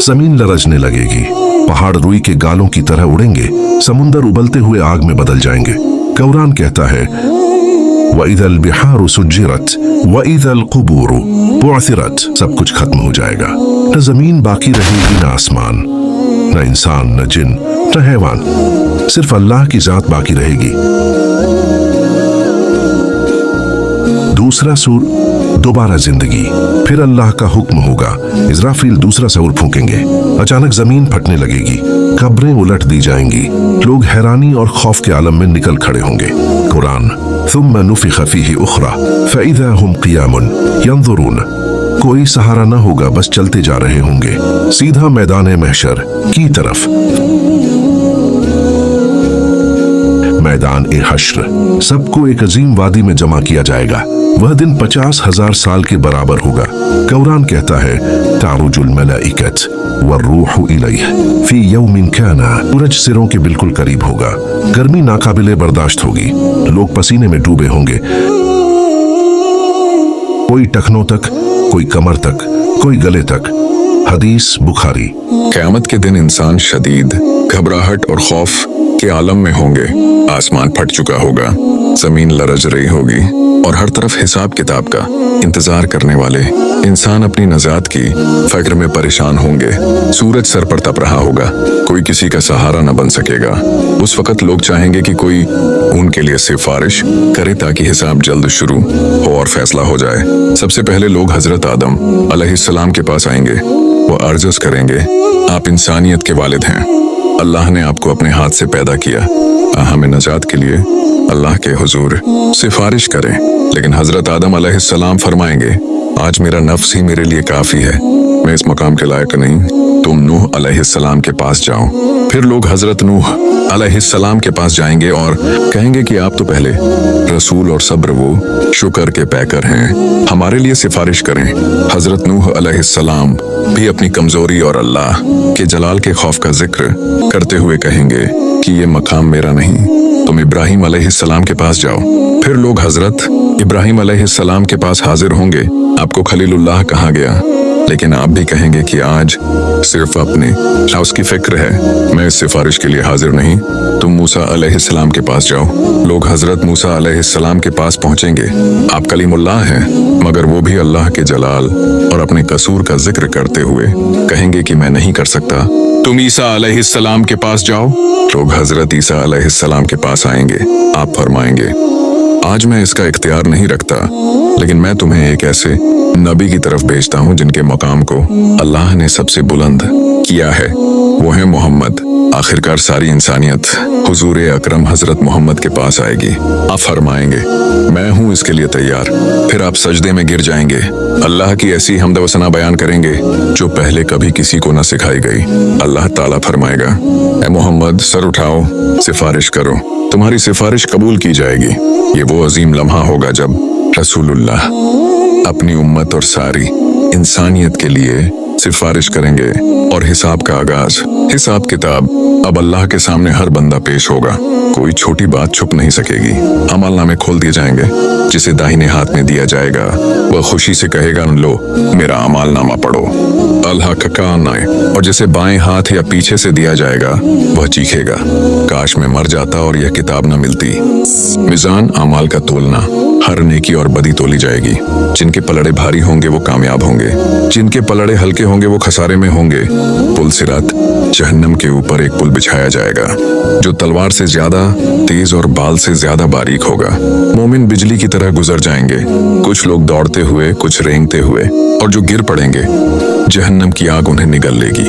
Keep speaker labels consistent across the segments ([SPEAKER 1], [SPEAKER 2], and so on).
[SPEAKER 1] जमीन लरजने लगेगी, पहाड़ रुई के गालों की तरह उड़ेंगे, समुंदर उबलते हुए आग में बदल जाएंगे। कुरान कहता है वइदल बिहारु सुज्जिरत वइदल कुबूरु बुअसिरत, सब कुछ खत्म हो जाएगा। न जमीन बाकी रहेगी, न आसमान, न इंसान, न जिन, न हैवान, सिर्फ अल्लाह की जात बाकी रहेगी। दूसरा सूर, दोबारा जिंदगी, फिर अल्लाह का हुक्म होगा। इज़राफील दूसरा सूर फूकेंगे, अचानक जमीन फटने लगेगी, कब्रें उलट दी जाएंगी, लोग हैरानी और खौफ के आलम में निकल खड़े होंगे। कुरान थुम्मा नुफ़िख़ फ़ीही उख़रा फ़इज़ा हुम क़ियामुन यंज़ुरून, कोई सहारा न होगा, बस चलते जा रहे होंगे सीधा मैदान महशर की तरफ। मैदान ए हश्र, सबको एक अजीम वादी में जमा किया जाएगा। वह दिन 50,000 साल के बराबर होगा। कुरान कहता है तारुजुल मलाइकत वर्रूहु इलैह फी यौमिन काना, सूरज सिरों के बिल्कुल करीब होगा, गर्मी नाकाबिले बर्दाश्त होगी, लोग पसीने में डूबे होंगे, कोई टखनों तक, कोई कमर तक, कोई गले तक। हदीस बुखारी।
[SPEAKER 2] क़यामत के दिन इंसान शदीद घबराहट और खौफ के आलम में होंगे। आसमान फट चुका होगा, जमीन लरज रही होगी और हर तरफ हिसाब किताब का इंतजार करने वाले इंसान अपनी नजात की फिक्र में परेशान होंगे। सूरज सर पर तप रहा होगा, कोई किसी का सहारा न बन सकेगा। उस वक्त लोग चाहेंगे कि कोई उनके लिए सिफारिश करे ताकि हिसाब जल्द शुरू हो और फैसला हो जाए। सबसे पहले लोग हजरत आदम अलैहिस्सलाम के पास आएंगे। वो अर्ज़ करेंगे, आप इंसानियत के वालिद हैं, अल्लाह ने आपको अपने हाथ से पैदा किया, हमें नजात के लिए अल्लाह के हुजूर सिफारिश करें। लेकिन हजरत आदम अलैहिस्सलाम फरमाएंगे, आज मेरा नफ्स ही मेरे लिए काफी है, मैं इस मकाम के लायक नहीं, तुम नूह अलैहिस्सलाम के पास जाओ। फिर लोग हजरत नूह अलैहिस्सलाम के पास जाएंगे और कहेंगे कि आप तो पहले रसूल और सब्र वो शुक्र के पैकर हैं, हमारे लिए सिफारिश करें। हजरत नूह अलैहिस्सलाम भी अपनी कमजोरी और अल्लाह के जलाल के खौफ का जिक्र करते हुए कहेंगे कि ये मकाम मेरा नहीं, तुम इब्राहिम अलैहिस्सलाम के पास जाओ। फिर लोग हजरत इब्राहिम अलैहिस्सलाम के पास हाजिर होंगे, आपको खलीलुल्लाह कहा गया, लेकिन आप भी कहेंगे कि आज सिर्फ अपने हाउस की फिक्र है, मैं इस सिफारिश के लिए हाजिर नहीं, तुम मूसा अलैहिस्सलाम के पास जाओ। लोग हजरत मूसा अलैहिस्सलाम के पास पहुंचेंगे, आप कलीमुल्लाह हैं, मगर वो भी अल्लाह के जलाल और अपने कसूर का जिक्र करते हुए कहेंगे कि मैं नहीं कर सकता, तुम ईसा अलैहिस्सलाम के पास जाओ। लोग हजरत ईसा अलैहिस्सलाम के पास आएंगे, आप फरमाएंगे, आज मैं इसका इख्तियार नहीं रखता, लेकिन मैं तुम्हें एक ऐसे नबी की तरफ भेजता हूँ जिनके मकाम को अल्लाह ने सबसे बुलंद किया है, वो है मोहम्मद। आखिरकार सारी इंसानियत हुजूर अकरम हजरत मोहम्मद के पास आएगी। आप फरमाएंगे, मैं हूँ इसके लिए तैयार। फिर आप सजदे में गिर जाएंगे, अल्लाह की ऐसी हम्द व सना बयान करेंगे जो पहले कभी किसी को न सिखाई गई। अल्लाह ताला फरमाएगा, ए मोहम्मद सर उठाओ, सिफारिश करो, तुम्हारी सिफारिश कबूल की जाएगी। ये वो अजीम लम्हा होगा जब रसूलुल्लाह अपनी उम्मत और सारी इंसानियत के लिए सिफारिश करेंगे और हिसाब का आगाज। हिसाब किताब अब अल्लाह के सामने हर बंदा पेश होगा, कोई छोटी बात छुप नहीं सकेगी। अमलनामे खोल दिए जाएंगे, जिसे दाहिने हाथ में दिया जाएगा वह खुशी से कहेगा, लो मेरा अमलनामा पढ़ो, अल्लाह का कान आए। और जिसे बाएं हाथ या पीछे से दिया जाएगा वह चीखेगा, काश मैं मर जाता और यह किताब न मिलती। मिजान अमाल का तोलना, हर नेकी और बदी तोली जाएगी। जिनके पलड़े भारी होंगे वो कामयाब होंगे, जिनके पलड़े हल्के होंगे वो खसारे में होंगे। पुल सिरात जहन्नम के ऊपर एक पुल बिछाया जाएगा जो तलवार से ज्यादा तेज और बाल से ज्यादा बारीक होगा। मोमिन बिजली की तरह गुजर जाएंगे, कुछ लोग दौड़ते हुए, कुछ रेंगते हुए, और जो गिर पड़ेंगे जहन्नम की आग उन्हें निगल लेगी।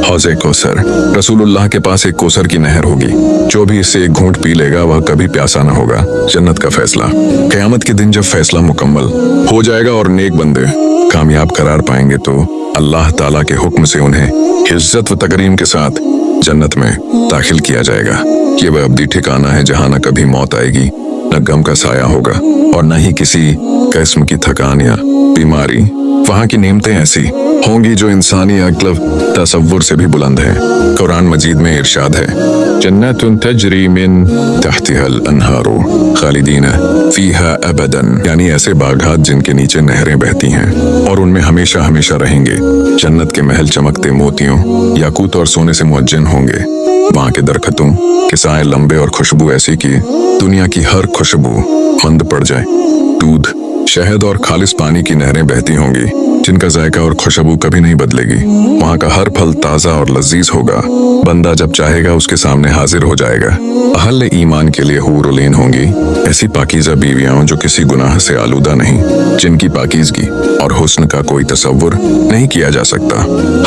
[SPEAKER 2] हौज़े कौसर, रसूलुल्लाह के पास एक कौसर की नहर होगी, जो भी इससे एक घूंट पी लेगा वह कभी प्यासा न होगा। जन्नत का फैसला, क़यामत के दिन जब फैसला मुकम्मल हो जाएगा और नेक बंदे कामयाब करार पाएंगे तो अल्लाह ताला के हुक्म से उन्हें इज्जत व तकरीम के साथ जन्नत में दाखिल किया जाएगा। ये वह अब्दी ठिकाना है जहाँ न कभी मौत आएगी, न गम का साया होगा और न ही किसी किस्म की थकान या बीमारी। वहाँ की नेमतें ऐसी होंगी जो इंसानी अक्ल तसव्वुर से भी बुलंद है। कुरान मजीद में इरशाद है, जन्नतुन तजरी मिन तहतिहल अनहारो खालिदीन फीहा अबदन, यानी ऐसे बागात जिनके नीचे नहरें बहती हैं और उनमें हमेशा हमेशा रहेंगे। जन्नत के महल चमकते मोतियों, याकूत और सोने से मुअज्जन होंगे। वहाँ के दरख्तों के साए लंबे और खुशबू ऐसी कि दुनिया की हर खुशबू मंद पड़ जाए। दूध, शहद और खालिस पानी की नहरें बहती होंगी जिनका जायका और खुशबू कभी नहीं बदलेगी। वहाँ का हर फल ताज़ा और लजीज होगा। बंदा जब चाहेगा उसके सामने हाजिर हो जाएगा। अहल ईमान के लिए हूर-उल-ईन होंगी, ऐसी पाकीज़ा बीवियां जो किसी गुनाह से आलूदा नहीं, जिनकी पाकीज़गी और हुस्न का कोई तसव्वुर नहीं किया जा सकता।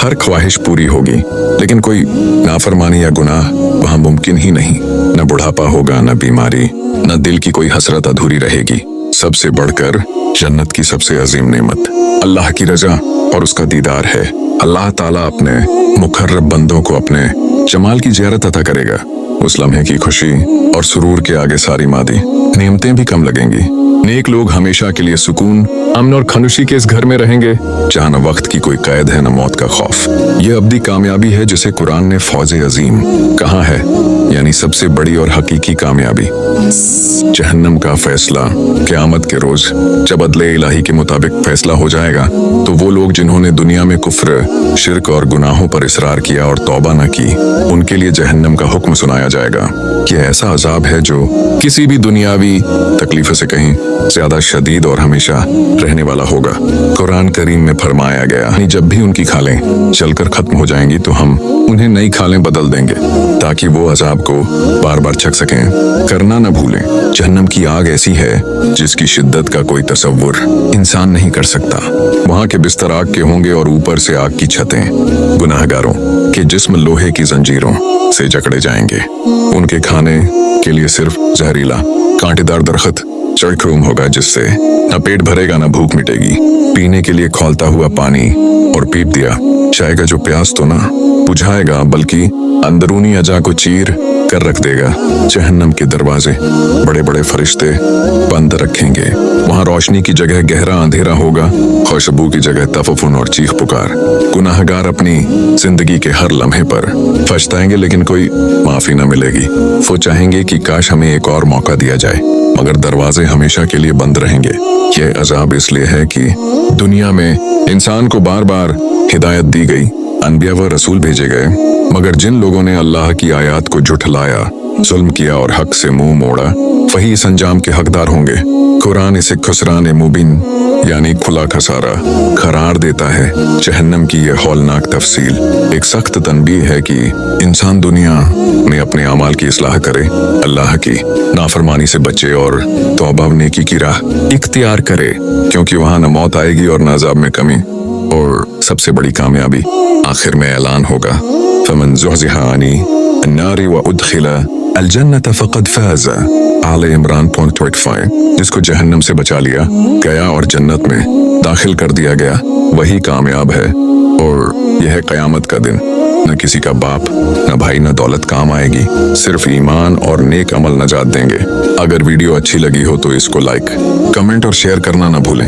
[SPEAKER 2] हर ख्वाहिश पूरी होगी, लेकिन कोई नाफरमानी या गुनाह वहाँ मुमकिन ही नहीं। न बुढ़ापा होगा, न बीमारी, न दिल की कोई हसरत अधूरी रहेगी। सबसे बढ़कर जन्नत की सबसे अजीम नेमत अल्लाह की रजा और उसका दीदार है। अल्लाह ताला अपने मुकर्रब बंदों को अपने जमाल की ज़ियारत अता करेगा। उस लम्हे की खुशी और सुरूर के आगे सारी मादी नेमतें भी कम लगेंगी। नेक लोग हमेशा के लिए सुकून, अमन और खनुशी के इस घर में रहेंगे जहाँ न वक्त की कोई कैद है, न मौत का खौफ। यह अब्दी कामयाबी है जिसे कुरान ने फौज अजीम कहा है, यानी सबसे बड़ी और हकीकी कामयाबी। जहन्नम का फैसला क़यामत के रोज जब अदले इलाही के मुताबिक फैसला हो जाएगा, तो वो लोग जिन्होंने दुनिया में कुफ्र, शिर्क और गुनाहों पर इसरार किया और तौबा न की, उनके लिए जहन्नम का हुक्म सुनाया जाएगा। यह ऐसा अजाब है जो किसी भी दुनियावी तकलीफ से कहीं ज्यादा शदीद और हमेशा रहने वाला होगा। कुरान करीम में फरमाया गया, जब भी उनकी खालें चलकर खत्म हो जाएंगी तो हम उन्हें नई खालें बदल देंगे ताकि वो अजाब को बार बार छक सकें। करना न भूलें, जहन्नम की आग ऐसी है जिसकी शिद्दत का कोई तसव्वुर इंसान नहीं कर सकता। वहाँ के बिस्तर आग के होंगे और ऊपर से आग की छतें। गुनाहगारों के जिस्म लोहे की जंजीरों से जकड़े जाएंगे। उनके खाने के लिए सिर्फ जहरीला कांटेदार दरख्त चरखरूम होगा, जिससे न पेट भरेगा न भूख मिटेगी। पीने के लिए खौलता हुआ पानी और पीप दिया जाएगा जो प्यास तो ना बुझाएगा बल्कि अंदरूनी अजा को चीर कर रख देगा। जहन्नम के दरवाजे बड़े बड़े फरिश्ते बंद रखेंगे। वहाँ रोशनी की जगह गहरा अंधेरा होगा, खुशबू की जगह तफफुन और चीख पुकार। गुनाहगार अपनी जिंदगी के हर लम्हे पर पछताएंगे, लेकिन कोई माफी न मिलेगी। वो चाहेंगे कि काश हमें एक और मौका दिया जाए, मगर दरवाजे हमेशा के लिए बंद रहेंगे। यह अजाब इसलिए है कि दुनिया में इंसान को बार बार हिदायत दी गई, अनबिया व रसूल भेजे गए, मगर जिन लोगों ने अल्लाह की आयत को झुठलाया, जुल्म किया और हक से मुंह मोड़ा, वही इस अंजाम के हकदार होंगे। कुरान इसे खुसरान मुबिन यानी खुला खसारा करार देता है। जहन्नम की यह हौलनाक तफसील एक सख्त तनबीह है कि इंसान दुनिया में अपने अमाल की इस्लाह करे, अल्लाह की नाफरमानी से बचे और तौबा व नेकी की राह इख्तियार करे, क्योंकि वहाँ न मौत आएगी और न अज़ाब में कमी। और सबसे बड़ी कामयाबी आखिर में ऐलान होगा, फमन ज़ुहज़िहा अनी अन्नारी व उदखिला अल-जन्नत फ़क़द फ़ाज़। आले इमरान 0.5। जिसको जहन्नम से बचा लिया गया और जन्नत में दाखिल कर दिया गया, वही कामयाब है। और यह क़यामत का दिन न किसी का बाप, न भाई, न दौलत काम आएगी, सिर्फ ईमान और नेक अमल नजात देंगे। अगर वीडियो अच्छी लगी हो तो इसको लाइक, कमेंट और शेयर करना न भूलें।